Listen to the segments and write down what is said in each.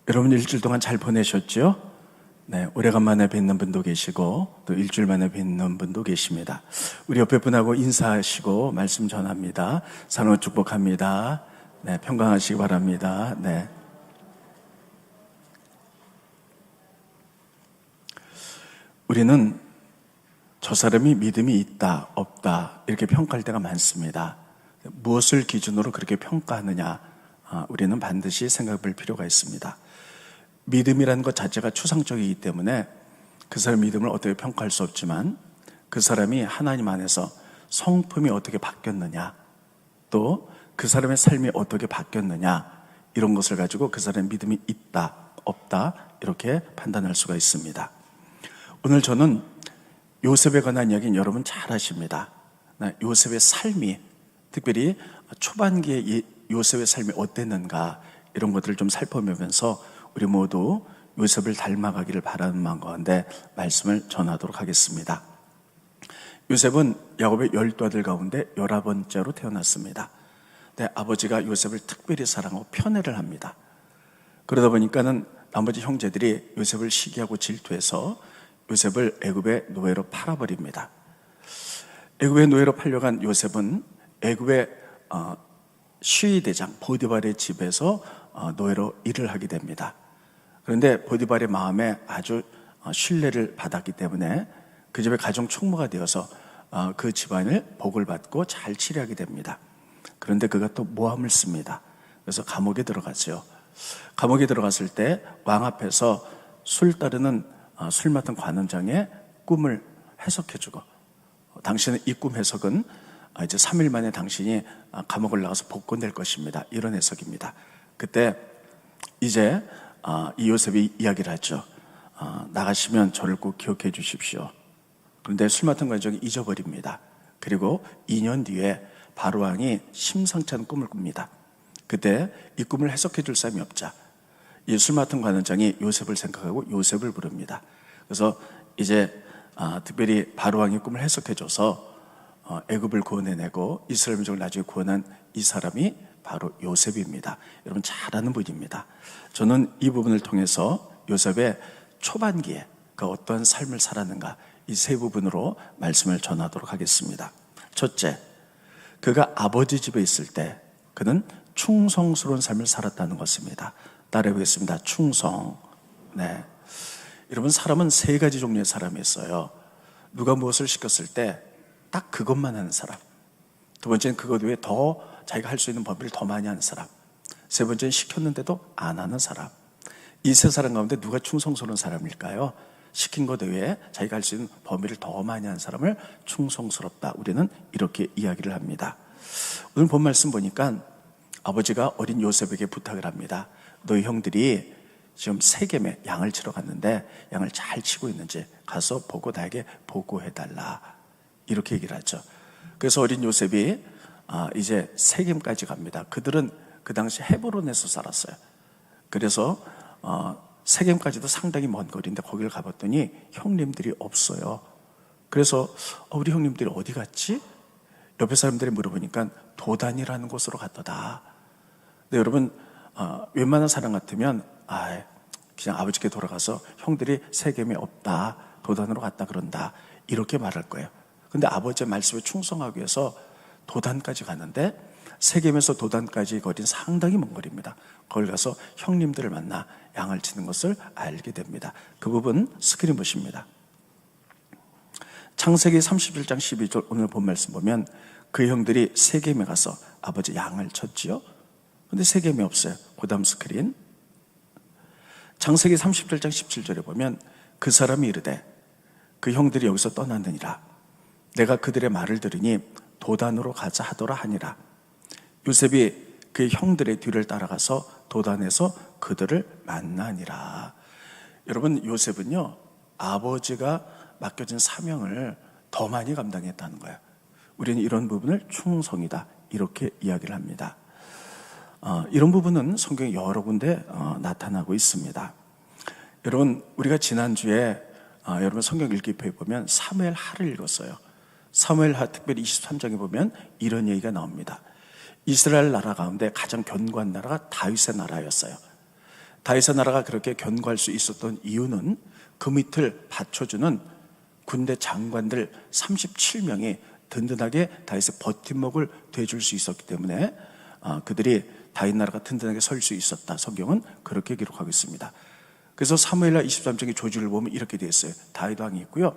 여러분 일주일 동안 잘 보내셨죠? 네, 오래간만에 뵙는 분도 계시고 또 일주일 만에 뵙는 분도 계십니다. 우리 옆에 분하고 인사하시고 말씀 전합니다. 산후 축복합니다. 네, 평강하시기 바랍니다. 네. 우리는 저 사람이 믿음이 있다, 없다 이렇게 평가할 때가 많습니다. 무엇을 기준으로 그렇게 평가하느냐, 우리는 반드시 생각해 볼 필요가 있습니다. 믿음이라는 것 자체가 추상적이기 때문에 그 사람의 믿음을 어떻게 평가할 수 없지만, 그 사람이 하나님 안에서 성품이 어떻게 바뀌었느냐, 또 그 사람의 삶이 어떻게 바뀌었느냐, 이런 것을 가지고 그 사람의 믿음이 있다, 없다 이렇게 판단할 수가 있습니다. 오늘 저는 요셉에 관한 이야기는 여러분 잘 아십니다. 요셉의 삶이, 특별히 초반기에 요셉의 삶이 어땠는가, 이런 것들을 좀 살펴보면서 우리 모두 요셉을 닮아가기를 바라는 마음 가운데 말씀을 전하도록 하겠습니다. 요셉은 야곱의 12아들 가운데 11번째로 태어났습니다. 네, 아버지가 요셉을 특별히 사랑하고 편애를 합니다. 그러다 보니까는 나머지 형제들이 요셉을 시기하고 질투해서 요셉을 애굽의 노예로 팔아버립니다. 애굽의 노예로 팔려간 요셉은 애굽의 시위대장 보디발의 집에서 노예로 일을 하게 됩니다. 그런데 보디발의 마음에 아주 신뢰를 받았기 때문에 그 집의 가정 총무가 되어서 그 집안을 복을 받고 잘 치료하게 됩니다. 그런데 그가 또 모함을 씁니다. 그래서 감옥에 들어갔어요. 감옥에 들어갔을 때 왕 앞에서 술 따르는 술 맡은 관원장의 꿈을 해석해주고, 당신은 이 꿈 해석은 이제 3일 만에 당신이 감옥을 나가서 복권될 것입니다, 이런 해석입니다. 그때 이제 이 요셉이 이야기를 하죠. 나가시면 저를 꼭 기억해 주십시오. 그런데 술 맡은 관원장이 잊어버립니다. 그리고 2년 뒤에 바로왕이 심상치 않은 꿈을 꿉니다. 그때 이 꿈을 해석해 줄 사람이 없자 이 술 맡은 관원장이 요셉을 생각하고 요셉을 부릅니다. 그래서 이제 특별히 바로왕이 꿈을 해석해줘서 애굽을 구원해내고 이스라엘 민족을 나중에 구원한 이 사람이 바로 요셉입니다. 여러분 잘 아는 분입니다. 저는 이 부분을 통해서 요셉의 초반기에 그 어떠한 삶을 살았는가, 이 세 부분으로 말씀을 전하도록 하겠습니다. 첫째, 그가 아버지 집에 있을 때 그는 충성스러운 삶을 살았다는 것입니다. 따라해보겠습니다. 충성. 네. 여러분, 사람은 세 가지 종류의 사람이 있어요. 누가 무엇을 시켰을 때 딱 그것만 하는 사람. 두 번째는 그것 외에 더 자기가 할 수 있는 범위를 더 많이 하는 사람. 세 번째는 시켰는데도 안 하는 사람. 이 세 사람 가운데 누가 충성스러운 사람일까요? 시킨 것 외에 자기가 할 수 있는 범위를 더 많이 하는 사람을 충성스럽다, 우리는 이렇게 이야기를 합니다. 오늘 본 말씀 보니까 아버지가 어린 요셉에게 부탁을 합니다. 너희 형들이 지금 세겜에 양을 치러 갔는데 양을 잘 치고 있는지 가서 보고 나에게 보고해달라, 이렇게 얘기를 하죠. 그래서 어린 요셉이 이제 세겜까지 갑니다. 그들은 그 당시 헤브론에서 살았어요. 그래서 세겜까지도 상당히 먼 거리인데 거기를 가봤더니 형님들이 없어요. 그래서 우리 형님들이 어디 갔지? 옆에 사람들이 물어보니까 도단이라는 곳으로 갔더다. 근데 여러분, 웬만한 사람 같으면 그냥 아버지께 돌아가서 형들이 세겜에 없다, 도단으로 갔다 그런다, 이렇게 말할 거예요. 근데 아버지의 말씀에 충성하기 위해서 도단까지 가는데, 세겜에서 도단까지 거리는 상당히 먼 거리입니다. 거기 가서 형님들을 만나 양을 치는 것을 알게 됩니다. 그 부분 스크린 보십니다. 창세기 31장 12절 오늘 본 말씀 보면 그 형들이 세겜에 가서 아버지 양을 쳤지요. 근데 세겜이 없어요. 그 다음 스크린. 창세기 37장 17절에 보면 그 사람이 이르되 그 형들이 여기서 떠났느니라. 내가 그들의 말을 들으니 도단으로 가자 하더라 하니라. 요셉이 그 형들의 뒤를 따라가서 도단에서 그들을 만나니라. 여러분, 요셉은요, 아버지가 맡겨진 사명을 더 많이 감당했다는 거예요. 우리는 이런 부분을 충성이다, 이렇게 이야기를 합니다. 이런 부분은 성경에 여러 군데 나타나고 있습니다. 여러분, 우리가 지난주에 여러분 성경 읽기표에 보면 사무엘하를 읽었어요. 사무엘하 특별히 23장에 보면 이런 얘기가 나옵니다. 이스라엘 나라 가운데 가장 견고한 나라가 다윗의 나라였어요. 다윗의 나라가 그렇게 견고할 수 있었던 이유는 그 밑을 받쳐주는 군대 장관들 37명이 든든하게 다윗의 버팀목을 돼줄 수 있었기 때문에 그들이 다윗 나라가 든든하게 설 수 있었다. 성경은 그렇게 기록하고 있습니다. 그래서 사무엘하 23장의 조지를 보면 이렇게 되어 있어요. 다윗 왕이 있고요,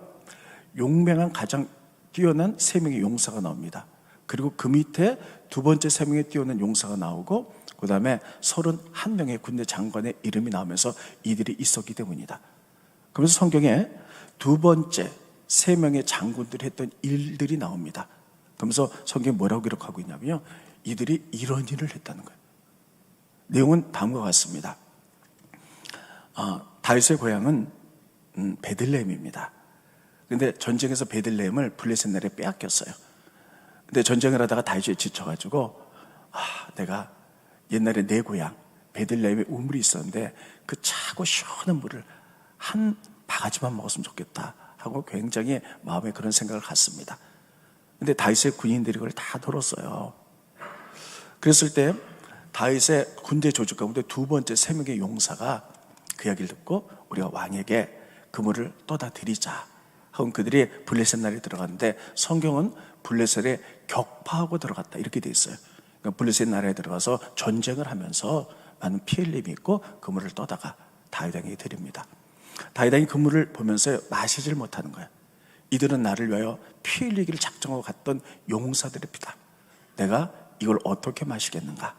용맹한 가장 뛰어난 3명의 용사가 나옵니다. 그리고 그 밑에 두 번째 3명의 뛰어난 용사가 나오고, 그 다음에 31명의 군대 장관의 이름이 나오면서 이들이 있었기 때문이다. 그러면서 성경에 두 번째 3명의 장군들이 했던 일들이 나옵니다. 그러면서 성경이 뭐라고 기록하고 있냐면요, 이들이 이런 일을 했다는 거예요. 내용은 다음과 같습니다. 다윗의 고향은 베들레헴입니다. 근데 전쟁에서 베들레헴을 블레셋 나라에 빼앗겼어요. 근데 전쟁을 하다가 다윗이 지쳐가지고, 내가 옛날에 내 고향 베들레헴에 우물이 있었는데 그 차고 시원한 물을 한 바가지만 먹었으면 좋겠다 하고 굉장히 마음에 그런 생각을 갖습니다. 근데 다윗의 군인들이 그걸 다 들었어요. 그랬을 때 다윗의 군대 조직 가운데 두 번째 3명의 용사가 그 이야기를 듣고, 우리가 왕에게 그 물을 떠다 드리자 하고 그들이 블레셋 나라에 들어갔는데, 성경은 블레셋에 격파하고 들어갔다 이렇게 돼 있어요. 그러니까 블레셋 나라에 들어가서 전쟁을 하면서 많은 피해 흘림이 있고 그 물을 떠다가 다윗 왕에게 드립니다. 다윗 왕이 그 물을 보면서 마시질 못하는 거예요. 이들은 나를 위하여 피 흘리기를 작정하고 갔던 용사들의 피다. 내가 이걸 어떻게 마시겠는가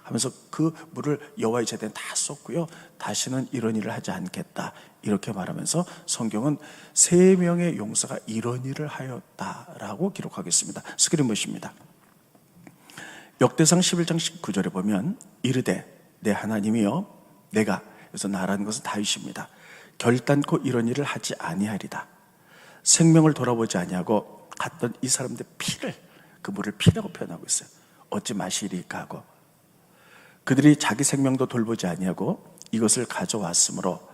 하면서 그 물을 여호와의 제단에 다 쏟고요, 다시는 이런 일을 하지 않겠다 이렇게 말하면서 성경은 3명의 용사가 이런 일을 하였다라고 기록하겠습니다. 스크린 보십니다. 역대상 11장 19절에 보면 이르되 내 하나님이여, 내가, 그래서 나라는 것은 다윗입니다, 결단코 이런 일을 하지 아니하리다. 생명을 돌아보지 아니하고 갔던 이 사람들의 피를, 그 물을 피라고 표현하고 있어요. 어찌 마시리까 하고, 그들이 자기 생명도 돌보지 아니하고 이것을 가져왔으므로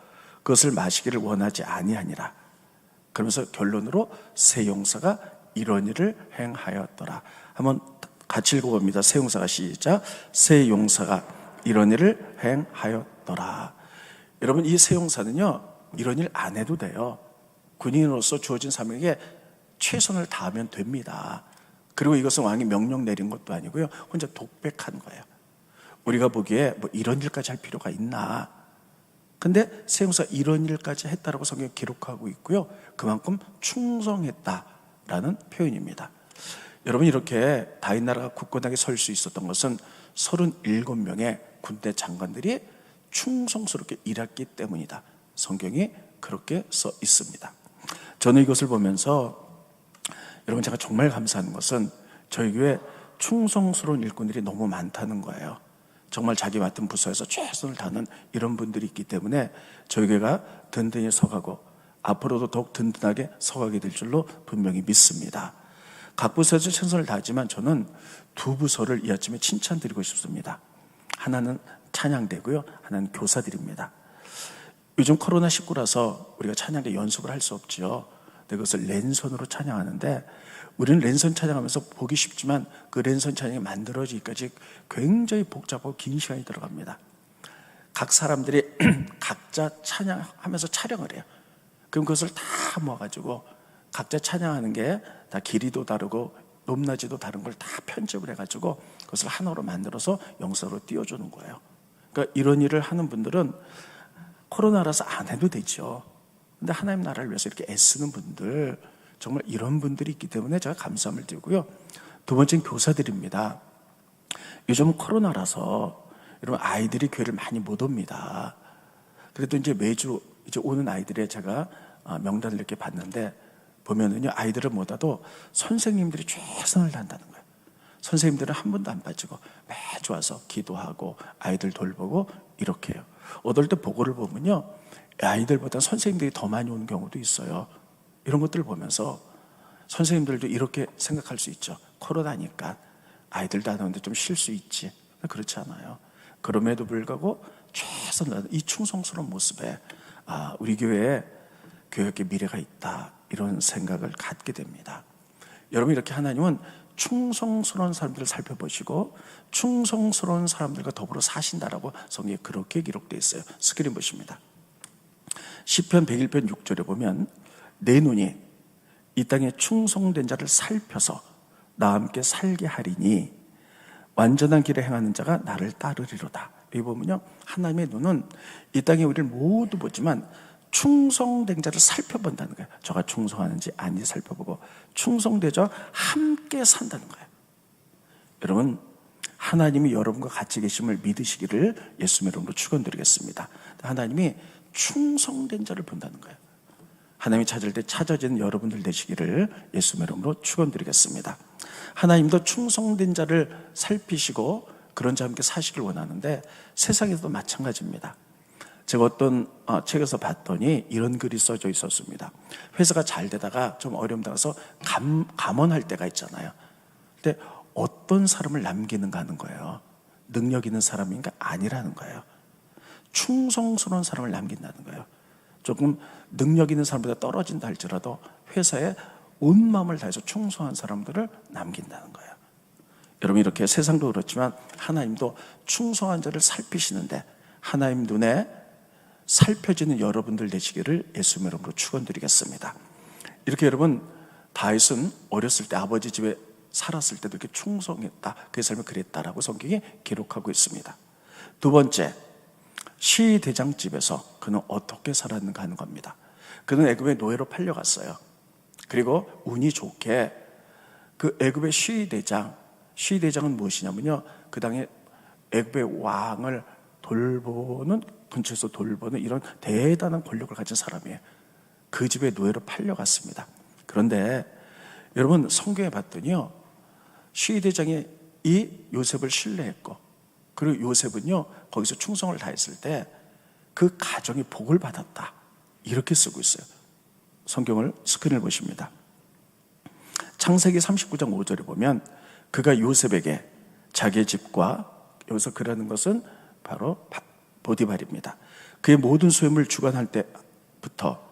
그것을 마시기를 원하지 아니하니라. 그러면서 결론으로 세 용사가 이런 일을 행하였더라. 한번 같이 읽어봅니다. 세 용사가 시작. 세 용사가 이런 일을 행하였더라. 여러분, 이 세 용사는요, 이런 일 안 해도 돼요. 군인으로서 주어진 사명에 최선을 다하면 됩니다. 그리고 이것은 왕이 명령 내린 것도 아니고요, 혼자 독백한 거예요. 우리가 보기에 뭐 이런 일까지 할 필요가 있나? 근데 세 용사 이런 일까지 했다라고 성경에 기록하고 있고요, 그만큼 충성했다라는 표현입니다. 여러분, 이렇게 다윗 나라가 굳건하게 설 수 있었던 것은 37명의 군대 장관들이 충성스럽게 일했기 때문이다. 성경이 그렇게 써 있습니다. 저는 이것을 보면서 여러분, 제가 정말 감사한 것은 저희 교회 충성스러운 일꾼들이 너무 많다는 거예요. 정말 자기 맡은 부서에서 최선을 다하는 이런 분들이 있기 때문에 저희 교회가 든든히 서가고 앞으로도 더욱 든든하게 서가게 될 줄로 분명히 믿습니다. 각 부서에서 최선을 다하지만 저는 두 부서를 이 아침에 칭찬드리고 싶습니다. 하나는 찬양대고요, 하나는 교사들입니다. 요즘 코로나19라서 우리가 찬양대 연습을 할 수 없죠. 그것을 랜선으로 찬양하는데, 우리는 랜선 찬양하면서 보기 쉽지만 그 랜선 찬양이 만들어지기까지 굉장히 복잡하고 긴 시간이 들어갑니다. 각 사람들이 각자 찬양하면서 촬영을 해요. 그럼 그것을 다 모아가지고 각자 찬양하는 게 다 길이도 다르고 높낮이도 다른 걸 다 편집을 해가지고 그것을 하나로 만들어서 영상으로 띄워주는 거예요. 그러니까 이런 일을 하는 분들은 코로나라서 안 해도 되죠. 근데 하나님 나라를 위해서 이렇게 애쓰는 분들, 정말 이런 분들이 있기 때문에 제가 감사함을 드리고요. 두 번째는 교사들입니다. 요즘은 코로나라서 여러분, 아이들이 교회를 많이 못 옵니다. 그래도 이제 매주 이제 오는 아이들의 제가 명단을 이렇게 봤는데, 보면은요, 아이들을 못 와도 선생님들이 최선을 다한다는 거예요. 선생님들은 한 번도 안 빠지고 매주 와서 기도하고 아이들 돌보고 이렇게 해요. 어떨 때 보고를 보면요, 아이들보다 선생님들이 더 많이 오는 경우도 있어요. 이런 것들을 보면서 선생님들도 이렇게 생각할 수 있죠. 코로나니까 아이들도 안 오는데 좀 쉴 수 있지. 그렇지 않아요. 그럼에도 불구하고 최선을 다하는 이 충성스러운 모습에 우리 교회에 교회의 미래가 있다, 이런 생각을 갖게 됩니다. 여러분, 이렇게 하나님은 충성스러운 사람들을 살펴보시고 충성스러운 사람들과 더불어 사신다라고 성경에 그렇게 기록되어 있어요. 스크린 보십니다. 시편 101편 6절에 보면 내 눈이 이 땅에 충성된 자를 살펴서 나와 함께 살게 하리니 완전한 길에 행하는 자가 나를 따르리로다. 여기 보면요, 하나님의 눈은 이 땅에 우리를 모두 보지만 충성된 자를 살펴본다는 거예요. 저가 충성하는지 아닌지 살펴보고 충성된 자와 함께 산다는 거예요. 여러분, 하나님이 여러분과 같이 계심을 믿으시기를 예수님의 이름으로 축원드리겠습니다. 하나님이 충성된 자를 본다는 거예요. 하나님이 찾을 때 찾아지는 여러분들 되시기를 예수님의 이름으로 축원드리겠습니다. 하나님도 충성된 자를 살피시고 그런 자와 함께 사시길 원하는데 세상에서도 마찬가지입니다. 제가 어떤 책에서 봤더니 이런 글이 써져 있었습니다. 회사가 잘 되다가 좀 어려움 당해서 감원할 때가 있잖아요. 근데 어떤 사람을 남기는가 하는 거예요. 능력 있는 사람인가 아니라는 거예요. 충성스러운 사람을 남긴다는 거예요. 조금 능력 있는 사람보다 떨어진다 할지라도 회사에 온 마음을 다해서 충성한 사람들을 남긴다는 거예요. 여러분, 이렇게 세상도 그렇지만 하나님도 충성한 자를 살피시는데 하나님 눈에 살펴지는 여러분들 되시기를 예수님의 이름으로 축원드리겠습니다. 이렇게 여러분, 다윗은 어렸을 때 아버지 집에 살았을 때도 이렇게 충성했다, 그의 삶을 그랬다라고 성경이 기록하고 있습니다. 두 번째, 시대장 집에서 그는 어떻게 살았는가 하는 겁니다. 그는 애굽의 노예로 팔려갔어요. 그리고 운이 좋게 그 애굽의 시대장은 무엇이냐면요, 그 당에 애굽의 왕을 돌보는, 근처에서 돌보는 이런 대단한 권력을 가진 사람이에요. 그 집에 노예로 팔려갔습니다. 그런데 여러분, 성경에 봤더니요, 시대장이 이 요셉을 신뢰했고, 그리고 요셉은요 거기서 충성을 다했을 때 그 가정이 복을 받았다, 이렇게 쓰고 있어요. 성경을 스크린을 보십니다. 창세기 39장 5절에 보면 그가 요셉에게 자기의 집과, 여기서 그라는 것은 바로 보디발입니다. 그의 모든 소유물 주관할 때부터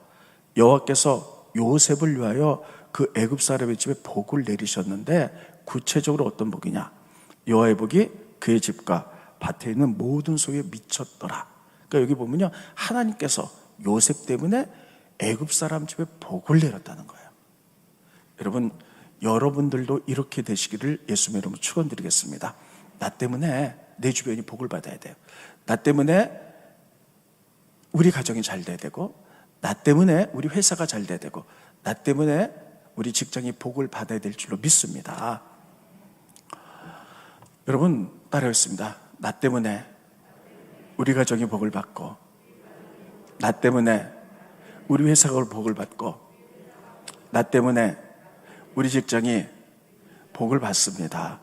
여호와께서 요셉을 위하여 그 애굽 사람의 집에 복을 내리셨는데 구체적으로 어떤 복이냐? 여호와의 복이 그의 집과 밭에 있는 모든 소유에 미쳤더라. 그러니까 여기 보면요, 하나님께서 요셉 때문에 애굽 사람 집에 복을 내렸다는 거예요. 여러분, 여러분들도 이렇게 되시기를 예수님의 이름으로 축원드리겠습니다. 나 때문에 내 주변이 복을 받아야 돼요. 나 때문에 우리 가정이 잘 돼야 되고, 나 때문에 우리 회사가 잘 돼야 되고, 나 때문에 우리 직장이 복을 받아야 될 줄로 믿습니다. 여러분, 따라했습니다. 나 때문에 우리 가정이 복을 받고, 나 때문에 우리 회사가 복을 받고, 나 때문에 우리 직장이 복을 받습니다.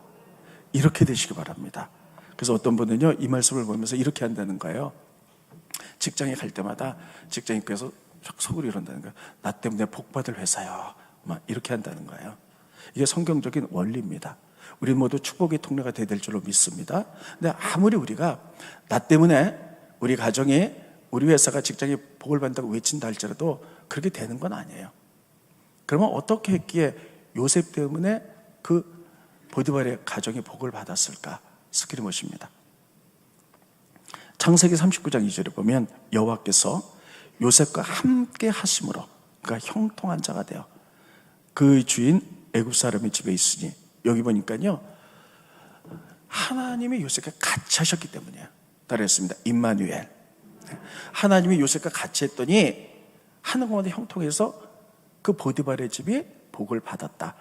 이렇게 되시기 바랍니다. 그래서 어떤 분은요, 이 말씀을 보면서 이렇게 한다는 거예요. 직장에 갈 때마다 직장인께서 속으로 이런다는 거예요. 나 때문에 복 받을 회사요, 막 이렇게 한다는 거예요. 이게 성경적인 원리입니다. 우리 모두 축복의 통로가 되어야 될 줄로 믿습니다. 근데 아무리 우리가 나 때문에 우리 가정이, 우리 회사가, 직장이 복을 받는다고 외친다 할지라도 그렇게 되는 건 아니에요. 그러면 어떻게 했기에 요셉 때문에 그 보디발의 가정이 복을 받았을까? 스크린 보십니다. 창세기 39장 2절에 보면 여호와께서 요셉과 함께 하심으로 그가 형통한 자가 되어 그 주인 애굽 사람의 집에 있으니, 여기 보니까요, 하나님이 요셉과 같이 하셨기 때문이에요. 따라했습니다. 임마누엘. 하나님이 요셉과 같이 했더니 하는 것마다 형통해서 그 보디발의 집이 복을 받았다.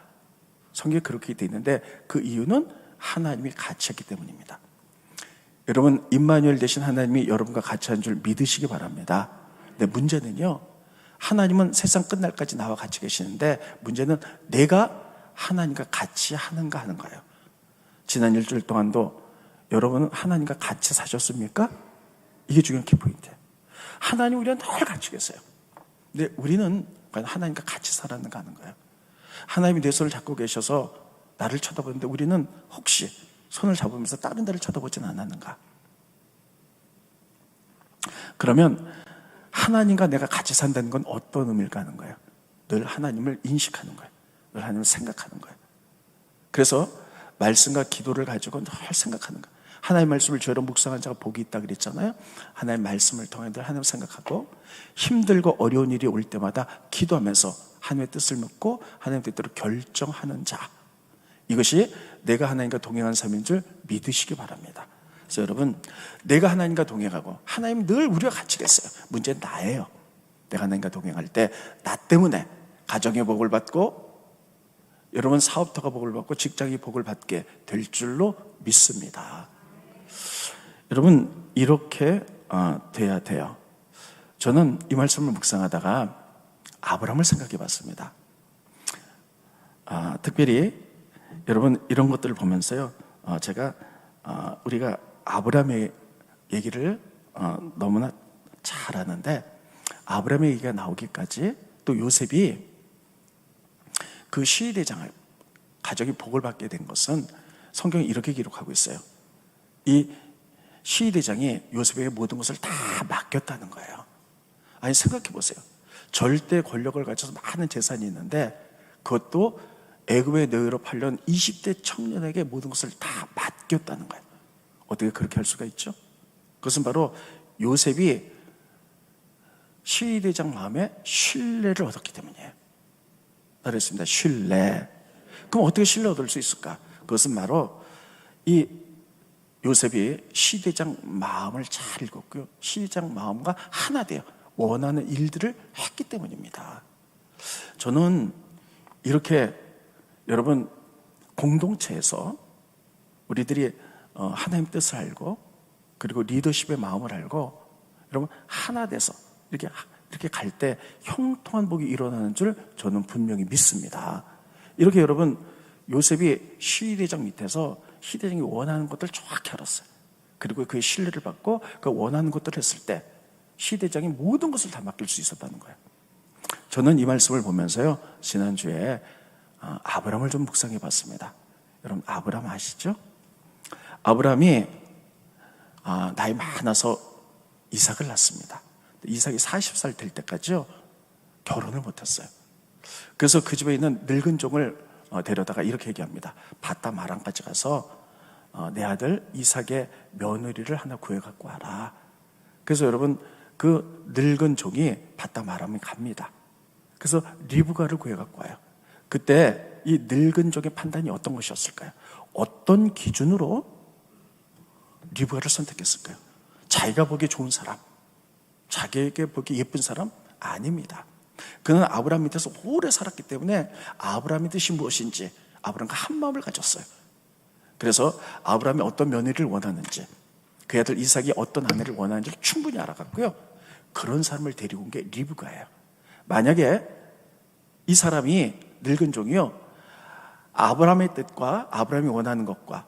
성경에 그렇게 되어 있는데 그 이유는 하나님이 같이 했기 때문입니다. 여러분, 임마누엘 되신 하나님이 여러분과 같이 한 줄 믿으시기 바랍니다. 근데 문제는요, 하나님은 세상 끝날까지 나와 같이 계시는데 문제는 내가 하나님과 같이 하는가 하는 거예요. 지난 일주일 동안도 여러분은 하나님과 같이 사셨습니까? 이게 중요한 키포인트예요. 하나님 우리와 늘 같이 계세요. 근데 우리는 과연 하나님과 같이 살았는가 하는 거예요. 하나님이 내 손을 잡고 계셔서 나를 쳐다보는데 우리는 혹시 손을 잡으면서 다른 데를 쳐다보지는 않았는가? 그러면 하나님과 내가 같이 산다는 건 어떤 의미일까 하는 거예요. 늘 하나님을 인식하는 거예요. 늘 하나님을 생각하는 거예요. 그래서 말씀과 기도를 가지고 늘 생각하는 거예요. 하나님의 말씀을 죄로 묵상한 자가 복이 있다 그랬잖아요. 하나님의 말씀을 통해 늘 하나님 생각하고 힘들고 어려운 일이 올 때마다 기도하면서 하나님의 뜻을 묻고 하나님의 뜻대로 결정하는 자, 이것이 내가 하나님과 동행한 삶인 줄 믿으시기 바랍니다. 그래서 여러분, 내가 하나님과 동행하고 하나님 늘 우리와 같이 계세요. 문제는 나예요. 내가 하나님과 동행할 때 나 때문에 가정의 복을 받고 여러분 사업터가 복을 받고 직장이 복을 받게 될 줄로 믿습니다. 여러분, 이렇게 돼야 돼요. 저는 이 말씀을 묵상하다가 아브라함을 생각해 봤습니다. 특별히 여러분 이런 것들을 보면서요, 제가 우리가 아브라함의 얘기를 너무나 잘 아는데, 아브라함의 얘기가 나오기까지 또 요셉이 그 시위대장을 가족이 복을 받게 된 것은 성경이 이렇게 기록하고 있어요. 이 시위대장이 요셉에게 모든 것을 다 맡겼다는 거예요. 아니, 생각해 보세요. 절대 권력을 가져서 많은 재산이 있는데 그것도 애굽의 노예로 팔려온 20대 청년에게 모든 것을 다 맡겼다는 거예요. 어떻게 그렇게 할 수가 있죠? 그것은 바로 요셉이 시위대장 마음에 신뢰를 얻었기 때문이에요. 그랬습니다. 신뢰. 그럼 어떻게 신뢰 얻을 수 있을까? 그것은 바로 이 요셉이 시대장 마음을 잘 읽었고요, 시대장 마음과 하나 되어 원하는 일들을 했기 때문입니다. 저는 이렇게 여러분 공동체에서 우리들이 하나님 뜻을 알고 그리고 리더십의 마음을 알고 여러분 하나 돼서 이렇게 갈 때 형통한 복이 일어나는 줄 저는 분명히 믿습니다. 이렇게 여러분 요셉이 시대장 밑에서 시대장이 원하는 것들 정확히 알았어요. 그리고 그의 신뢰를 받고 그 원하는 것들을 했을 때 시대장이 모든 것을 다 맡길 수 있었다는 거예요. 저는 이 말씀을 보면서요, 지난주에 아브라함을 좀 묵상해 봤습니다. 여러분 아브라함 아시죠? 아브라함이 나이 많아서 이삭을 낳습니다. 이삭이 40살 될 때까지요 결혼을 못했어요. 그래서 그 집에 있는 늙은 종을 데려다가 이렇게 얘기합니다. 바담 아람까지 가서 내 아들 이삭의 며느리를 하나 구해갖고 와라. 그래서 여러분 그 늙은 종이 바담 아람에 갑니다. 그래서 리브가를 구해갖고 와요. 그때 이 늙은 종의 판단이 어떤 것이었을까요? 어떤 기준으로 리브가를 선택했을까요? 자기가 보기에 좋은 사람, 자기에게 보기에 예쁜 사람? 아닙니다. 그는 아브라함 밑에서 오래 살았기 때문에 아브라함의 뜻이 무엇인지 아브라함과 한 마음을 가졌어요. 그래서 아브라함이 어떤 며느리를 원하는지, 그 아들 이삭이 어떤 아내를 원하는지를 충분히 알아갔고요, 그런 사람을 데리고 온 게 리브가예요. 만약에 이 사람이 늙은 종이요 아브라함의 뜻과 아브라함이 원하는 것과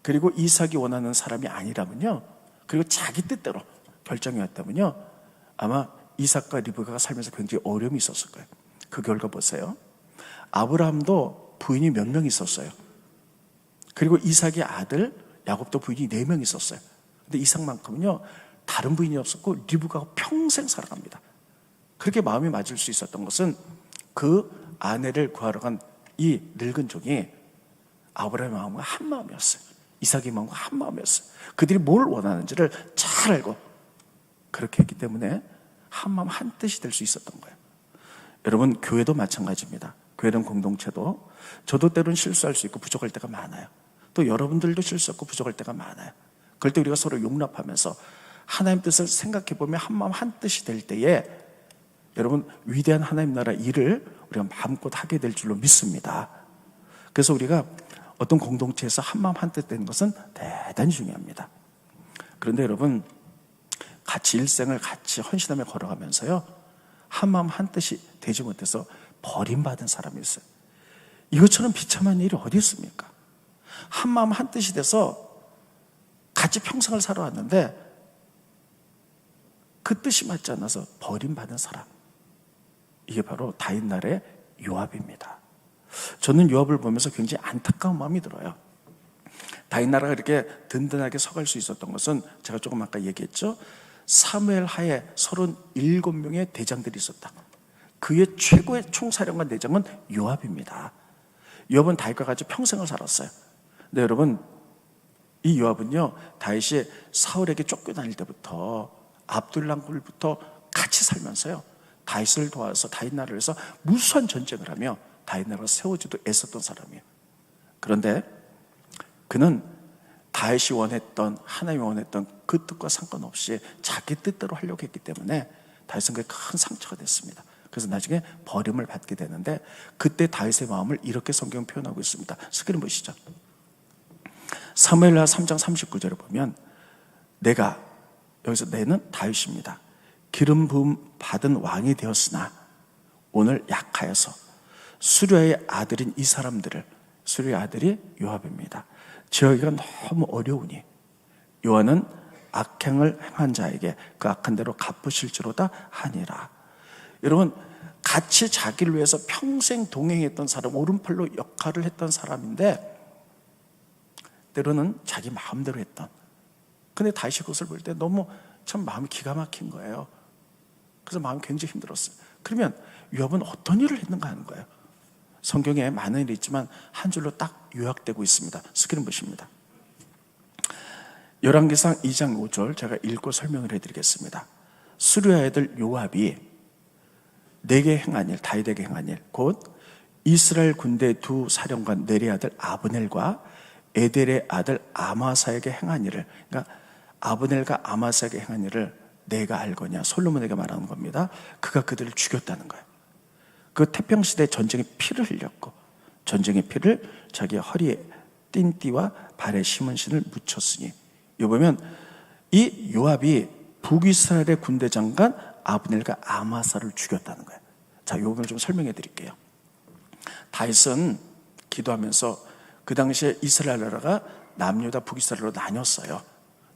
그리고 이삭이 원하는 사람이 아니라면요, 그리고 자기 뜻대로 결정이 왔다면요, 아마 이삭과 리브가가 살면서 굉장히 어려움이 있었을 거예요. 그 결과 보세요. 아브라함도 부인이 몇 명 있었어요. 그리고 이삭의 아들 야곱도 부인이 4명 있었어요. 근데 이삭만큼은요 다른 부인이 없었고 리브가가 평생 살아갑니다. 그렇게 마음이 맞을 수 있었던 것은 그 아내를 구하러 간 이 늙은 종이 아브라함의 마음과 한 마음이었어요. 이삭의 마음과 한 마음이었어요. 그들이 뭘 원하는지를 잘 알고 그렇게 했기 때문에 한 마음 한 뜻이 될 수 있었던 거예요. 여러분 교회도 마찬가지입니다. 교회는 공동체도 저도 때로는 실수할 수 있고 부족할 때가 많아요. 또 여러분들도 실수하고 부족할 때가 많아요. 그럴 때 우리가 서로 용납하면서 하나님 뜻을 생각해 보면 한 마음 한 뜻이 될 때에 여러분 위대한 하나님 나라 일을 우리가 마음껏 하게 될 줄로 믿습니다. 그래서 우리가 어떤 공동체에서 한 마음 한 뜻 되는 것은 대단히 중요합니다. 그런데 여러분 같이 일생을 같이 헌신하며 걸어가면서요 한 마음 한 뜻이 되지 못해서 버림받은 사람이 있어요. 이것처럼 비참한 일이 어디 있습니까? 한 마음 한 뜻이 돼서 같이 평생을 살아왔는데 그 뜻이 맞지 않아서 버림받은 사람, 이게 바로 다윗날의 요압입니다. 저는 요압을 보면서 굉장히 안타까운 마음이 들어요. 다윗나라가 이렇게 든든하게 서갈 수 있었던 것은 제가 조금 아까 얘기했죠. 사무엘 하에 37명의 대장들이 있었다. 그의 최고의 총사령관 대장은 요압입니다. 요압은 다윗과 같이 평생을 살았어요. 근데 여러분, 이 요압은요, 다윗이 사울에게 쫓겨다닐 때부터 압둘람굴부터 같이 살면서요, 다윗을 도와서 다윗 나라를 위해서 무수한 전쟁을 하며 다윗 나라가 세워지도 애썼던 사람이에요. 그런데 그는 다윗이 원했던, 하나님이 원했던 그 뜻과 상관없이 자기 뜻대로 하려고 했기 때문에 다윗은 그게 큰 상처가 됐습니다. 그래서 나중에 버림을 받게 되는데, 그때 다윗의 마음을 이렇게 성경은 표현하고 있습니다. 스크린 보시죠. 사무엘하 3장 39절에 보면, 내가, 여기서 내는 다윗입니다. 기름 부음 받은 왕이 되었으나 오늘 약하여서 수르야의 아들인 이 사람들을, 수르야의 아들이 요압입니다, 저희가 너무 어려우니 여호와는 악행을 행한 자에게 그 악한 대로 갚으실지로다 하니라. 여러분, 같이 자기를 위해서 평생 동행했던 사람, 오른팔로 역할을 했던 사람인데 때로는 자기 마음대로 했던, 근데 다윗이 그것을 볼 때 너무 참 마음이 기가 막힌 거예요. 그래서 마음이 굉장히 힘들었어요. 그러면 요압은 어떤 일을 했는가 하는 거예요. 성경에 많은 일이 있지만 한 줄로 딱 요약되고 있습니다. 스크린 보십니다. 열왕기상 2장 5절 제가 읽고 설명을 해드리겠습니다. 수르야의 아들 요압이 내게 행한 일, 다윗에게 행한 일, 곧 이스라엘 군대 두 사령관 넬의 아들 아브넬과 에델의 아들 아마사에게 행한 일을, 그러니까 아브넬과 아마사에게 행한 일을 내가 알거냐, 솔로몬에게 말하는 겁니다. 그가 그들을 죽였다는 거예요. 그 태평시대 전쟁의 피를 흘렸고, 전쟁의 피를 자기 허리에 띵띠와 발에 심은 신을 묻혔으니, 이거 보면 이 요압이 북이스라엘의 군대 장관 아브넬과 아마사를 죽였다는 거예요. 자, 이 부분을 좀 설명해 드릴게요. 다윗은 기도하면서 그 당시에 이스라엘 나라가 남유다 북이스라엘로 나뉘었어요.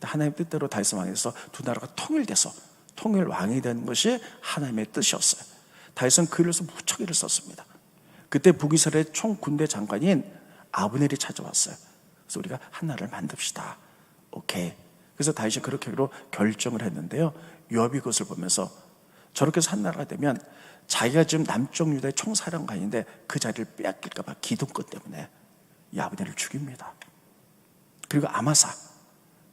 하나님의 뜻대로 다윗 왕에서 두 나라가 통일돼서 통일 왕이 된 것이 하나님의 뜻이었어요. 다윗은 그 일에서 무척 일을 썼습니다. 그때 북이스라엘의 총 군대 장관인 아브넬이 찾아왔어요. 그래서 우리가 하나를 만듭시다. 오케이. 그래서 다윗이 그렇게 하기로 결정을 했는데요, 요압이 그것을 보면서 저렇게 해서 한 나라가 되면 자기가 지금 남쪽 유다의 총사령관인데 그 자리를 빼앗길까 봐 기득권 때문에 이 아브넬을 죽입니다. 그리고 아마사,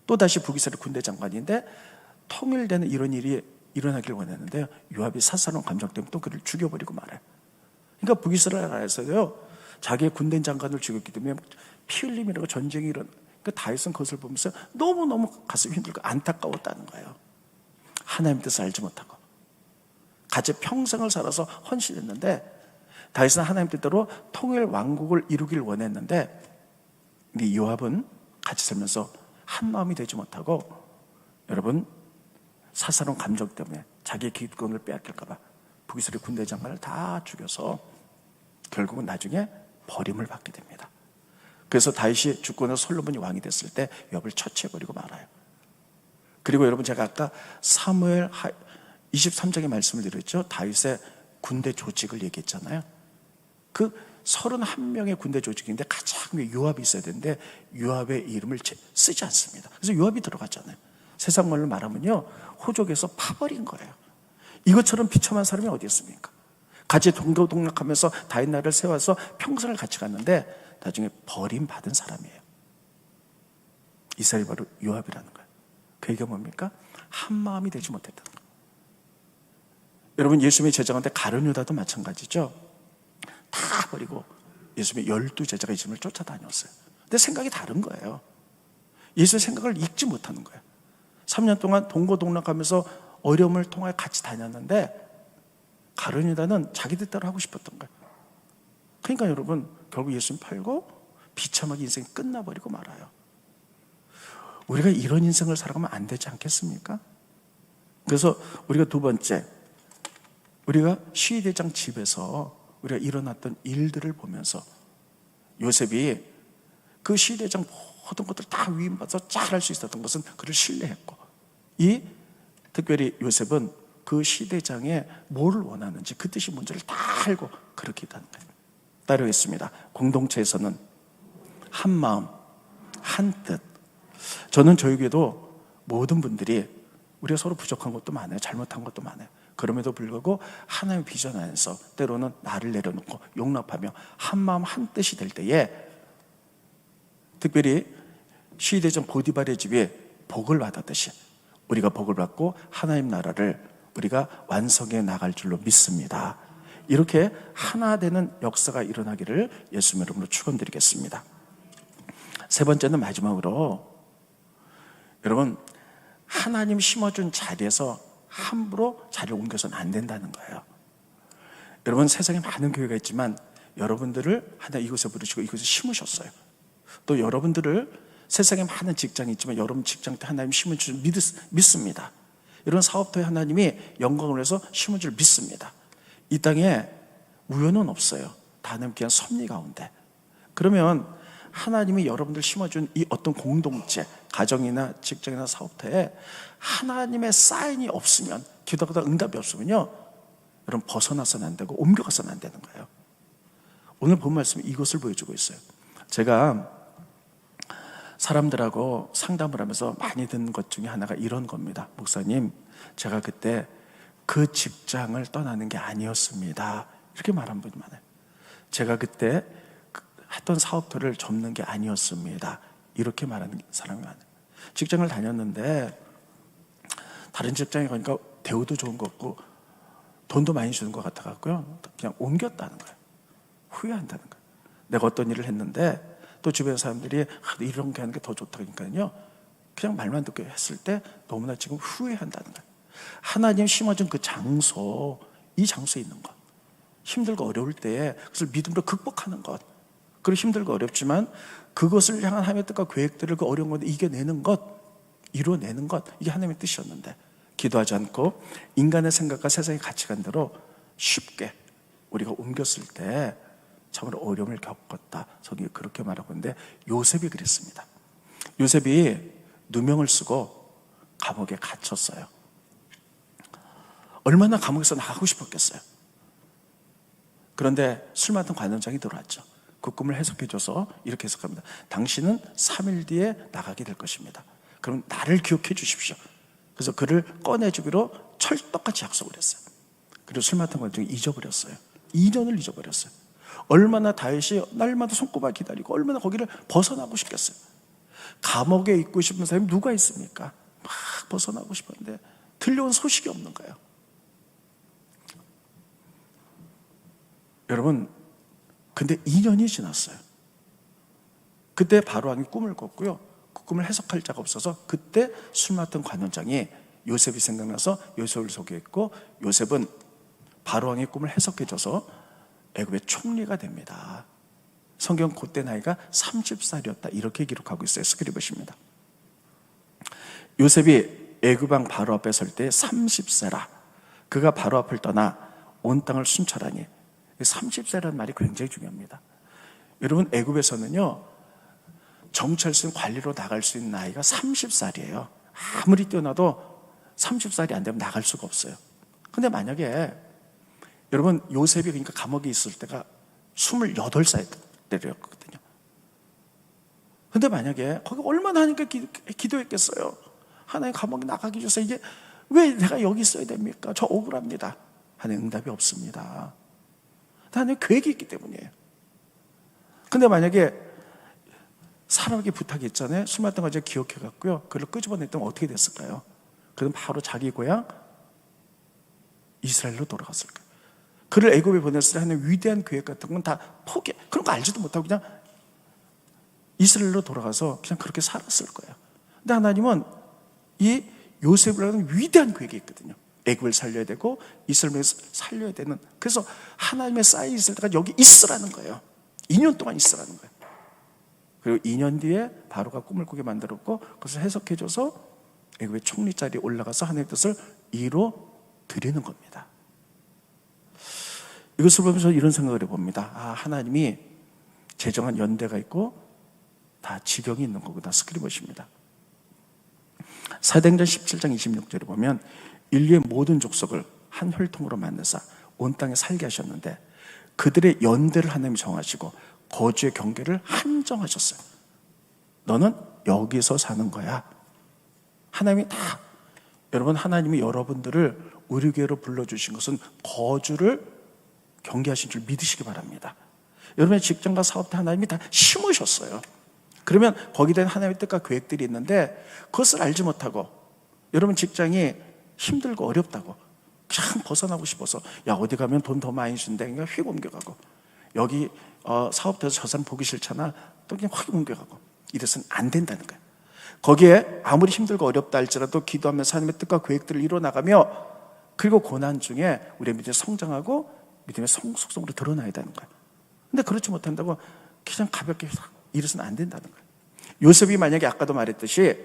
또다시 북이스라엘 군대 장관인데 통일되는 이런 일이 일어나길 원했는데요, 요압이 사사로운 감정 때문에 또 그를 죽여버리고 말아요. 그러니까 북이스라엘 나라에서요, 자기의 군대 장관을 죽였기 때문에 피 흘림이라고 전쟁이 그러니까 다윗은 그것을 보면서 너무너무 가슴이 힘들고 안타까웠다는 거예요. 하나님의 뜻을 알지 못하고 같이 평생을 살아서 헌신했는데, 다윗은 하나님 뜻대로 통일 왕국을 이루길 원했는데 이 요압은 같이 살면서 한 마음이 되지 못하고, 여러분, 사사로운 감정 때문에 자기의 기득권을 빼앗길까 봐 북이스라엘 군대 장관을 다 죽여서 결국은 나중에 버림을 받게 됩니다. 그래서 다윗이 죽고 나서 솔로몬이 왕이 됐을 때 요압을 처치해버리고 말아요. 그리고 여러분, 제가 아까 사무엘 23장의 말씀을 드렸죠. 다윗의 군대 조직을 얘기했잖아요. 그 31명의 군대 조직인데 가장 위에 요압이 있어야 되는데 요압의 이름을 쓰지 않습니다. 그래서 요압이 들어갔잖아요. 세상 말로 말하면요, 호족에서 파버린 거예요. 이것처럼 비참한 사람이 어디 있습니까? 같이 동고동락하면서 다윗 나라를 세워서 평생을 같이 갔는데 나중에 버림받은 사람이에요. 이 사람이 바로 요압이라는 거예요. 그 얘기가 뭡니까? 한 마음이 되지 못했다는 거예요. 여러분, 예수님의 제자가운데 가룟 유다도 마찬가지죠. 다 버리고 예수님의 12제자가 예수님을 쫓아다녔어요. 근데 생각이 다른 거예요. 예수의 생각을 읽지 못하는 거예요. 3년 동안 동고동락하면서 어려움을 통하여 같이 다녔는데 가룟 유다는 자기 뜻대로 하고 싶었던 거예요. 그러니까 여러분, 결국 예수님 팔고 비참하게 인생이 끝나버리고 말아요. 우리가 이런 인생을 살아가면 안 되지 않겠습니까? 그래서 우리가 두 번째, 우리가 시대장 집에서 우리가 일어났던 일들을 보면서 요셉이 그 시대장 모든 것들 다 위임받아서 잘할 수 있었던 것은 그를 신뢰했고, 이 특별히 요셉은 그 시대장의 뭘 원하는지 그 뜻이 뭔지를 다 알고 그렇게 했다는 거예요. 따르겠습니다. 공동체에서는 한 마음, 한 뜻. 저는 저에게도 모든 분들이 우리가 서로 부족한 것도 많아요. 잘못한 것도 많아요. 그럼에도 불구하고 하나님의 비전 안에서 때로는 나를 내려놓고 용납하며 한마음 한뜻이 될 때에, 특별히 시대전 보디발의 집에 복을 받았듯이 우리가 복을 받고 하나님 나라를 우리가 완성해 나갈 줄로 믿습니다. 이렇게 하나 되는 역사가 일어나기를 예수님 이름으로 축원드리겠습니다. 세 번째는 마지막으로, 여러분, 하나님 심어준 자리에서 함부로 자리를 옮겨서는 안 된다는 거예요. 여러분, 세상에 많은 교회가 있지만 여러분들을 하나님 이곳에 부르시고 이곳에 심으셨어요. 또 여러분들을 세상에 많은 직장이 있지만 여러분 직장 때 하나님 심은 줄 믿습니다. 이런 사업터에 하나님이 영광을 위해서 심은 줄 믿습니다. 이 땅에 우연은 없어요. 다 하나님 귀한 섭리 가운데. 그러면 하나님이 여러분들 심어준 이 어떤 공동체, 가정이나 직장이나 사업터에 하나님의 사인이 없으면, 기도하다 응답이 없으면요, 여러분 벗어나서는 안 되고 옮겨가서는 안 되는 거예요. 오늘 본 말씀이 이것을 보여주고 있어요. 제가 사람들하고 상담을 하면서 많이 듣는 것 중에 하나가 이런 겁니다. 목사님, 제가 그때 그 직장을 떠나는 게 아니었습니다. 이렇게 말한 분이 많아요. 제가 그때 했던 사업터를 접는 게 아니었습니다. 이렇게 말하는 사람이 많아요. 직장을 다녔는데 다른 직장에 가니까 대우도 좋은 것 같고 돈도 많이 주는 것 같아갖고요, 그냥 옮겼다는 거예요. 후회한다는 거예요. 내가 어떤 일을 했는데 또 주변 사람들이 이런 게 하는 게 더 좋다니까요, 그냥 말만 듣고 했을 때 너무나 지금 후회한다는 거예요. 하나님 심어준 그 장소, 이 장소에 있는 것, 힘들고 어려울 때에 그것을 믿음으로 극복하는 것, 그리고 힘들고 어렵지만 그것을 향한 하나님의 뜻과 계획들을, 그 어려운 것을 이겨내는 것, 이루어내는 것, 이게 하나님의 뜻이었는데 기도하지 않고 인간의 생각과 세상의 가치관대로 쉽게 우리가 옮겼을 때 참으로 어려움을 겪었다. 저기 그렇게 말하고 있는데, 요셉이 그랬습니다. 요셉이 누명을 쓰고 감옥에 갇혔어요. 얼마나 감옥에서 나가고 싶었겠어요. 그런데 술 맡은 관원장이 들어왔죠. 그 꿈을 해석해줘서 이렇게 해석합니다. 당신은 3일 뒤에 나가게 될 것입니다. 그럼 나를 기억해 주십시오. 그래서 그를 꺼내주기로 철떡같이 약속을 했어요. 그리고 술 맡은 관원장이 잊어버렸어요. 2년을 잊어버렸어요. 얼마나 다윗이 날마다 손꼽아 기다리고 얼마나 거기를 벗어나고 싶겠어요. 감옥에 있고 싶은 사람이 누가 있습니까? 막 벗어나고 싶었는데 들려온 소식이 없는 거예요. 여러분, 근데 2년이 지났어요. 그때 바로왕이 꿈을 꿨고요, 그 꿈을 해석할 자가 없어서 그때 술 맡은 관원장이 요셉이 생각나서 요셉을 소개했고, 요셉은 바로왕의 꿈을 해석해줘서 애굽의 총리가 됩니다. 성경 그때 나이가 30살이었다 이렇게 기록하고 있어요. 스크립트입니다. 요셉이 애굽 왕 바로 앞에 설 때 30세라, 그가 바로 앞을 떠나 온 땅을 순찰하니, 30세라는 말이 굉장히 중요합니다. 여러분, 애굽에서는요, 정찰선 관리로 나갈 수 있는 나이가 30살이에요. 아무리 뛰어나도 30살이 안 되면 나갈 수가 없어요. 근데 만약에 여러분, 요셉이 그러니까 감옥에 있을 때가 28살 때였거든요. 근데 만약에 거기 얼마나 하니까 기도했겠어요. 하나님, 감옥에 나가기 전에 이게 왜 내가 여기 있어야 됩니까? 저 억울합니다. 하나님 응답이 없습니다. 하나님 계획이 있기 때문이에요. 근데 만약에 사람에게 부탁이 있잖아요. 술 맡은 거 제가 기억해갖고요, 그걸 끄집어냈다면 어떻게 됐을까요? 그럼 바로 자기 고향 이스라엘로 돌아갔을 거예요. 그를 애굽에 보냈을 때 하는 위대한 계획 같은 건 다 포기, 그런 거 알지도 못하고 그냥 이스라엘로 돌아가서 그냥 그렇게 살았을 거예요. 근데 하나님은 이 요셉을 하는 위대한 계획이 있거든요. 애굽을 살려야 되고 이스라엘을 살려야 되는, 그래서 하나님의 쌓여 있을 때가 여기 있으라는 거예요. 2년 동안 있으라는 거예요. 그리고 2년 뒤에 바로가 꿈을 꾸게 만들었고, 그것을 해석해줘서 애굽의 총리 자리에 올라가서 하나님의 뜻을 이루어 드리는 겁니다. 이것을 보면서 이런 생각을 해봅니다. 하나님이 제정한 연대가 있고 다 지경이 있는 거구나. 스크립트입니다. 사도행전 17장 26절에 보면, 인류의 모든 족속을 한 혈통으로 만드사 온 땅에 살게 하셨는데 그들의 연대를 하나님이 정하시고 거주의 경계를 한정하셨어요. 너는 여기서 사는 거야. 하나님이 다, 여러분, 하나님이 여러분들을 우리 교회로 불러주신 것은 거주를 경계하신 줄 믿으시기 바랍니다. 여러분의 직장과 사업도 하나님이 다 심으셨어요. 그러면 거기에 대한 하나님의 뜻과 계획들이 있는데 그것을 알지 못하고 여러분 직장이 힘들고 어렵다고 그냥 벗어나고 싶어서 야 어디 가면 돈 더 많이 준대 그러니까 휙 옮겨가고 여기 사업돼서 저 사람 보기 싫잖아 또 그냥 확 옮겨가고 이래서는 안 된다는 거예요. 거기에 아무리 힘들고 어렵다 할지라도 기도하면서 하나님의 뜻과 계획들을 이뤄나가며 그리고 고난 중에 우리의 믿음이 성장하고 믿음의 속성으로 드러나야 되는 거예요. 근데 그렇지 못한다고 그냥 가볍게 이래서는 안 된다는 거예요. 요셉이 만약에 아까도 말했듯이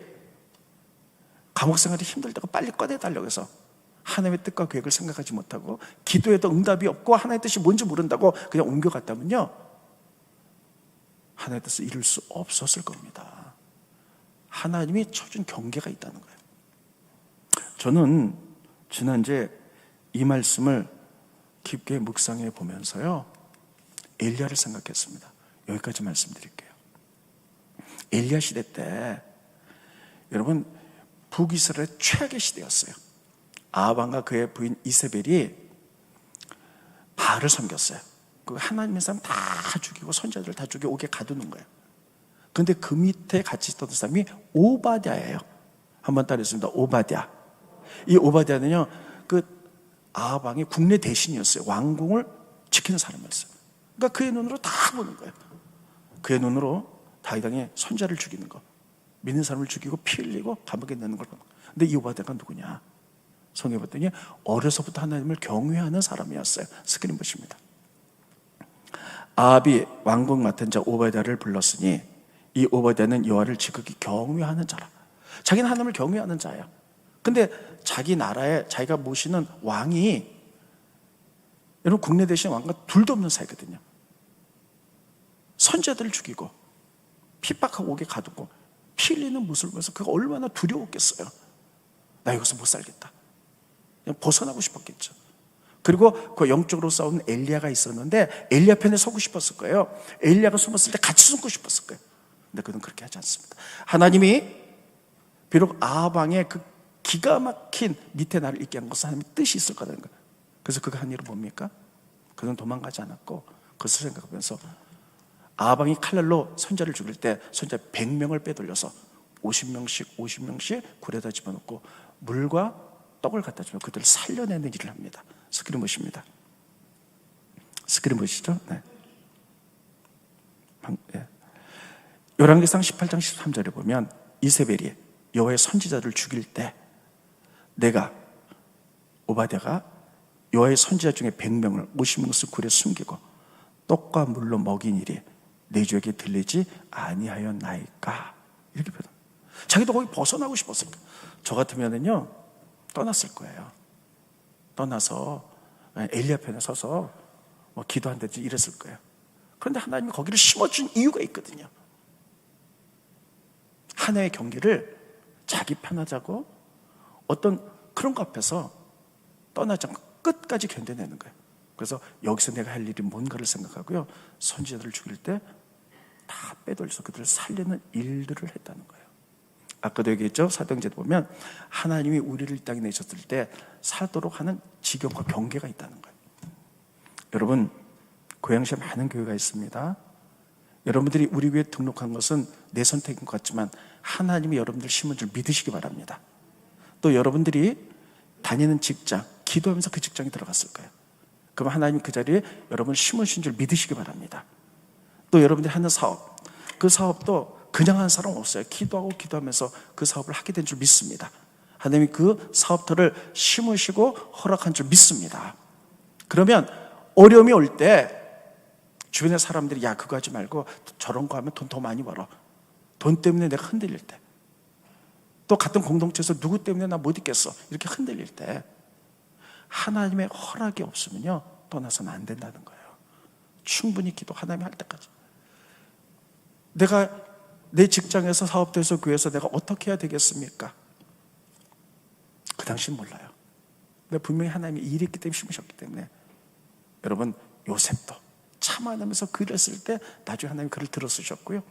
감옥 생활이 힘들다고 빨리 꺼내달라고 해서 하나님의 뜻과 계획을 생각하지 못하고 기도해도 응답이 없고 하나님의 뜻이 뭔지 모른다고 그냥 옮겨갔다면요 하나님의 뜻을 이룰 수 없었을 겁니다. 하나님이 쳐준 경계가 있다는 거예요. 저는 지난주에 이 말씀을 깊게 묵상해 보면서요 엘리야를 생각했습니다. 여기까지 말씀드릴게요. 엘리야 시대 때 여러분 북이스라엘 최악의 시대였어요. 아합과 그의 부인 이세벨이 바알을 섬겼어요. 그 하나님의 사람 다 죽이고 선지자들 다 죽이고 옥에 가두는 거예요. 그런데 그 밑에 같이 있던 사람이 오바댜예요. 한번 따라했습니다. 오바댜. 이 오바댜는요 그 아합 왕의 국내 대신이었어요. 왕궁을 지키는 사람이었어요. 그러니까 그의 눈으로 다 보는 거예요. 그의 눈으로 다윗 왕의 선자를 죽이는 거, 믿는 사람을 죽이고 피 흘리고 감옥에 넣는 걸 보는 거예요. 근데 이 오바댜가 누구냐? 성경에 봤더니 어려서부터 하나님을 경외하는 사람이었어요. 스크린 보십니다. 아합이 왕궁 맡은 자 오바댜를 불렀으니 이 오바댜는 여호와를 지극히 경외하는 자라. 자기는 하나님을 경외하는 자예요. 근데 자기 나라에 자기가 모시는 왕이 여러분 국내 대신 왕과 둘도 없는 사이거든요. 선자들을 죽이고 핍박하고 옥에 가두고 피 흘리는 모습을 보면서 그가 얼마나 두려웠겠어요. 나 여기서 못 살겠다. 그냥 벗어나고 싶었겠죠. 그리고 그 영적으로 싸우는 엘리야가 있었는데 엘리야 편에 서고 싶었을 거예요. 엘리야가 숨었을 때 같이 숨고 싶었을 거예요. 근데 그는 그렇게 하지 않습니다. 하나님이 비록 아합 왕의 그 기가 막힌 밑에 나를 있게 한 것은 하나님의 뜻이 있을 거라는 거예요. 그래서 그가 한 일은 뭡니까? 그는 도망가지 않았고 그것을 생각하면서 아합 왕이 칼날로 선자를 죽일 때 선자 100명을 빼돌려서 50명씩 굴에다 집어넣고 물과 떡을 갖다 주며 그들을 살려내는 일을 합니다. 스크린 보십니다. 스크린 보시죠? 네. 열왕기상 18장 13절에 보면 이세벨이 여호와의 선지자를 죽일 때 내가 오바댜가 여호와의 선지자 중에 100명을 50명씩 굴에 숨기고 떡과 물로 먹인 일이 내 주에게 들리지 아니하였나이까. 이렇게 표현. 자기도 거기 벗어나고 싶었을 거예요. 저 같으면은요 떠났을 거예요. 떠나서 엘리야 편에 서서 뭐 기도한다든지 이랬을 거예요. 그런데 하나님이 거기를 심어준 이유가 있거든요. 하나의 경계를 자기 편하자고 어떤 그런 거 앞에서 떠나지 않고 끝까지 견뎌내는 거예요. 그래서 여기서 내가 할 일이 뭔가를 생각하고요 선지자들을 죽일 때 다 빼돌려서 그들을 살리는 일들을 했다는 거예요. 아까도 얘기했죠. 사도행전에 보면 하나님이 우리를 이 땅에 내셨을 때 살도록 하는 지경과 경계가 있다는 거예요. 여러분 고양시에 많은 교회가 있습니다. 여러분들이 우리 교회에 등록한 것은 내 선택인 것 같지만 하나님이 여러분들 심은 줄 믿으시기 바랍니다. 또 여러분들이 다니는 직장 기도하면서 그 직장에 들어갔을 거예요. 그럼 하나님이 그 자리에 여러분을 심으신 줄 믿으시기 바랍니다. 또 여러분들이 하는 사업, 그 사업도 그냥 하는 사람 없어요. 기도하면서 그 사업을 하게 된 줄 믿습니다. 하나님이 그 사업터를 심으시고 허락한 줄 믿습니다. 그러면 어려움이 올 때 주변의 사람들이 야 그거 하지 말고 저런 거 하면 돈 더 많이 벌어. 돈 때문에 내가 흔들릴 때, 또 같은 공동체에서 누구 때문에 나 못 있겠어 이렇게 흔들릴 때 하나님의 허락이 없으면요 떠나서는 안 된다는 거예요. 충분히 기도 하나님이 할 때까지. 내가 내 직장에서 사업돼서 교회에서 내가 어떻게 해야 되겠습니까? 그 당시는 몰라요. 근데 분명히 하나님이 일이 있기 때문에 심으셨기 때문에 여러분 요셉도 참아내면서 글을 쓸 때 나중에 하나님이 글을 들어쓰셨고요.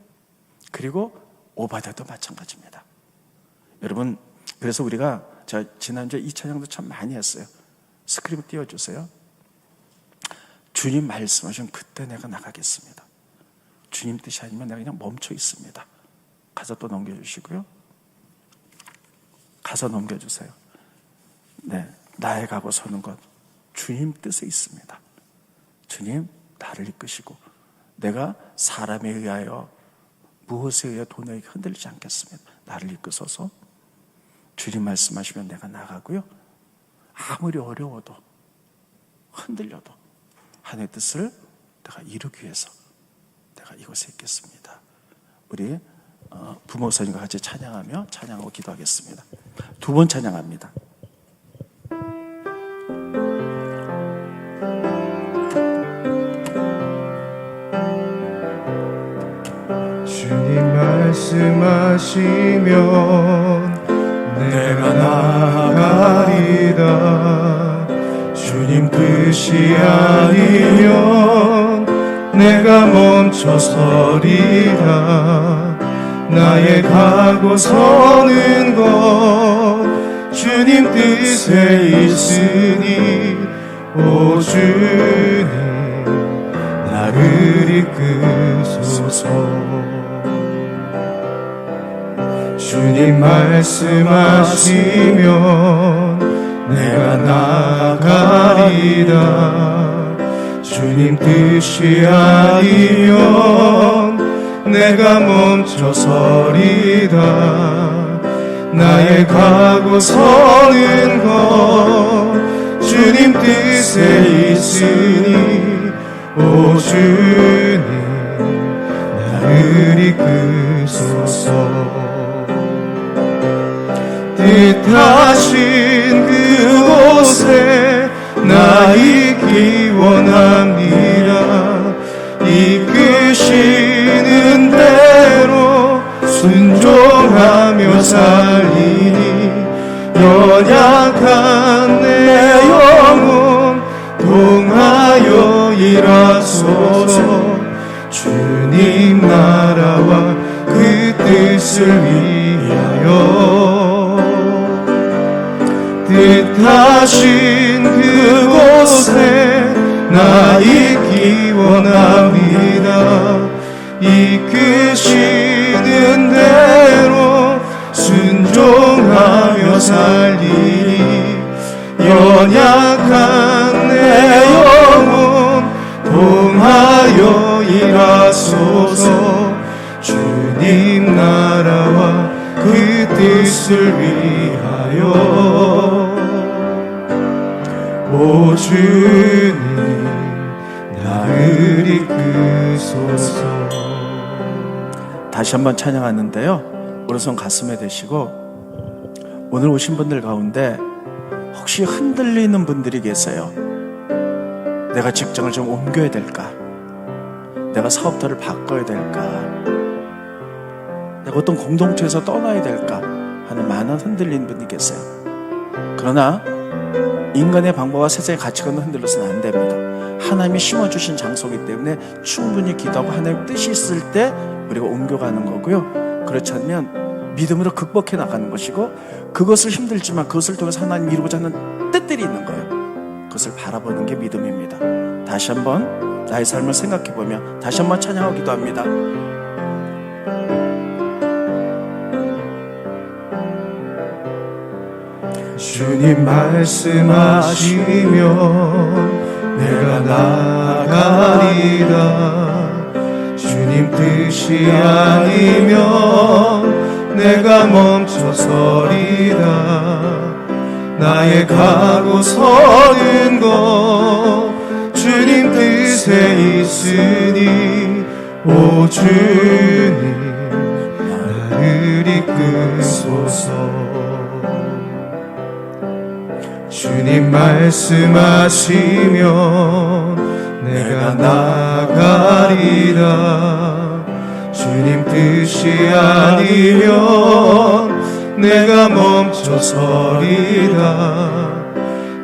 그리고 오바댜도 마찬가지입니다. 여러분 그래서 우리가 제가 지난주에 이 찬양도 참 많이 했어요. 스크린 띄워주세요. 주님 말씀하시면 그때 내가 나가겠습니다. 주님 뜻이 아니면 내가 그냥 멈춰 있습니다. 가서 또 넘겨주시고요. 가서 넘겨주세요. 네, 나의 가고 서는 것 주님 뜻에 있습니다. 주님 나를 이끄시고 내가 사람에 의하여 무엇에 의하여 돈에 의해 흔들리지 않겠습니다. 나를 이끄소서. 주님 말씀하시면 내가 나가고요. 아무리 어려워도 흔들려도 하나님의 뜻을 내가 이루기 위해서 내가 이곳에 있겠습니다. 우리 부목사님과 같이 찬양하며 찬양하고 기도하겠습니다. 두 번 찬양합니다. 주님 말씀하시면 내가 나가리다. 주님 뜻이 아니면 내가 멈춰서리다. 나의 가고 서는 것 주님 뜻에 있으니 오 주님 나를 이끄소서. 주님 말씀하시면 내가 나가리다. 주님 뜻이 아니면 내가 멈춰서리다. 나의 가고 서는 것 주님 뜻에 있으니 오 주님 나를 이끄소서. 뜻하신 그곳에 나 있기 원합니다. 이끄시는 대로 순종하며 살리니 연약한 내 영혼 동하여 일하소서. 주님 나라와 그 뜻을 위하여 뜻하신 그곳에 나 있기 원합니다. 이끄시는 대로 순종하며 살리니 연약한 내 영혼 동하여 일하소서. 주님 나라와 그 뜻을 위하여 오 주님 나를 이끄소서. 다시 한번 찬양하는데요, 오른손 가슴에 대시고 오늘 오신 분들 가운데 혹시 흔들리는 분들이 계세요. 내가 직장을 좀 옮겨야 될까? 내가 사업터를 바꿔야 될까? 내가 어떤 공동체에서 떠나야 될까? 하는 많은 흔들리는 분이 계세요. 그러나 인간의 방법과 세상의 가치관은 흔들려서는 안 됩니다. 하나님이 심어주신 장소이기 때문에 충분히 기도하고 하나님의 뜻이 있을 때 우리가 옮겨가는 거고요. 그렇지 않으면 믿음으로 극복해 나가는 것이고, 그것을 힘들지만 그것을 통해서 하나님이 이루고자 하는 뜻들이 있는 거예요. 그것을 바라보는 게 믿음입니다. 다시 한번 나의 삶을 생각해보며 다시 한번 찬양하고 기도합니다. 주님 말씀하시면 내가 나가리다. 주님 뜻이 아니면 내가 멈춰서리다. 나의 가고 서는 것 주님 뜻에 있으니 오 주님 나를 이끄소서. 주님 말씀하시면 내가 나가리다. 주님 뜻이 아니면 내가 멈춰서리다.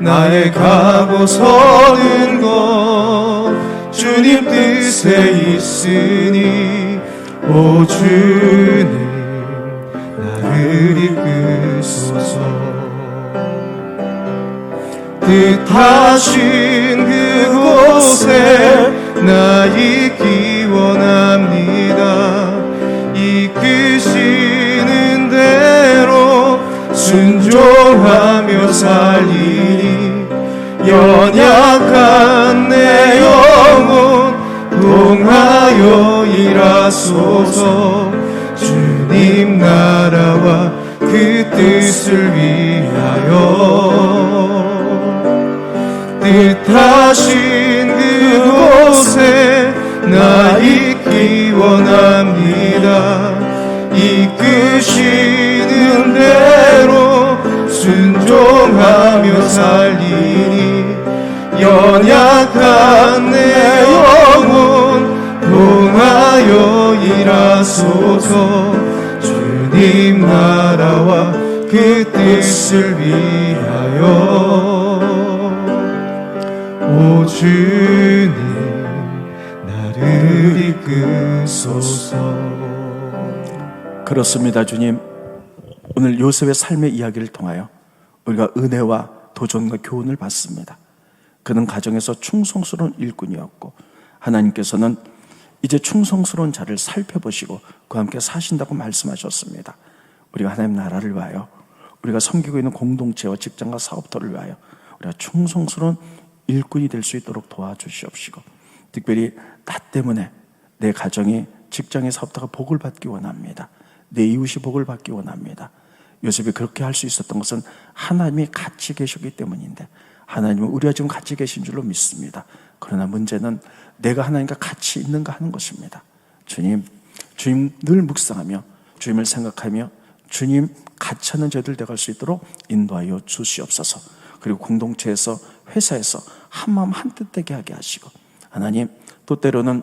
나의 가고 서는 것 주님 뜻에 있으니 오 주님 나를 이끄소서. 뜻하신 그곳에 나 있기 원합니다. 이끄시는 대로 순종하며 살리니 연약한 내 영혼 동하여 일하소서. 주님 나라와 그 뜻을 위하여 뜻하신 그곳에 나 있기 원합니다. 이끄시는 대로 순종하며 살리니 연약한 내 영혼 동하여 일하소서. 주님 나라와 그 뜻을 위하여 오 주님 나를 이끄소서. 그렇습니다. 주님, 오늘 요셉의 삶의 이야기를 통하여 우리가 은혜와 도전과 교훈을 받습니다. 그는 가정에서 충성스러운 일꾼이었고 하나님께서는 이제 충성스러운 자를 살펴보시고 그와 함께 사신다고 말씀하셨습니다. 우리가 하나님 나라를 위하여, 우리가 섬기고 있는 공동체와 직장과 사업터를 위하여 우리가 충성스러운 일꾼이 될 수 있도록 도와주시옵시고, 특별히 나 때문에 내 가정이, 직장의 사업터가 복을 받기 원합니다. 내 이웃이 복을 받기 원합니다. 요셉이 그렇게 할 수 있었던 것은 하나님이 같이 계셨기 때문인데, 하나님은 우리와 지금 같이 계신 줄로 믿습니다. 그러나 문제는 내가 하나님과 같이 있는가 하는 것입니다. 주님 늘 묵상하며 주님을 생각하며 주님 같이 하는 저희들 되갈 수 있도록 인도하여 주시옵소서. 그리고 공동체에서, 회사에서 한마음 한뜻 되게 하게 하시고, 하나님 또 때로는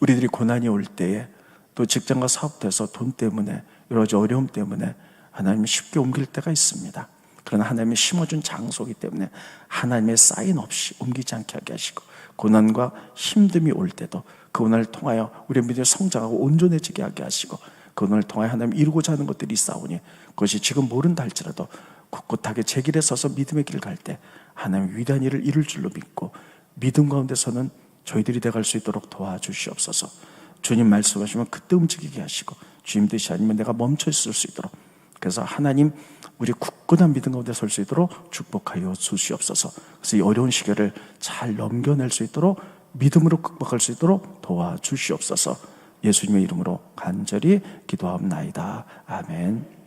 우리들이 고난이 올 때에, 또 직장과 사업터에서 돈 때문에, 여러 가지 어려움 때문에 하나님이 쉽게 옮길 때가 있습니다. 그러나 하나님이 심어준 장소이기 때문에 하나님의 사인 없이 옮기지 않게 하게 하시고, 고난과 힘듦이 올 때도 그 고난을 통하여 우리의 믿음이 성장하고 온전해지게 하게 하시고, 그 고난을 통하여 하나님 이루고자 하는 것들이 있사오니 그것이 지금 모른다 할지라도 꿋꿋하게 제 길에 서서 믿음의 길을 갈 때 하나님 위대한 일을 이룰 줄로 믿고, 믿음 가운데서는 저희들이 돼갈 수 있도록 도와주시옵소서. 주님 말씀하시면 그때 움직이게 하시고, 주님 뜻이 아니면 내가 멈춰 있을 수 있도록, 그래서 하나님 우리 굳건한 믿음 가운데 설 수 있도록 축복하여 주시옵소서. 그래서 이 어려운 시기를 잘 넘겨낼 수 있도록, 믿음으로 극복할 수 있도록 도와주시옵소서. 예수님의 이름으로 간절히 기도하옵나이다. 아멘.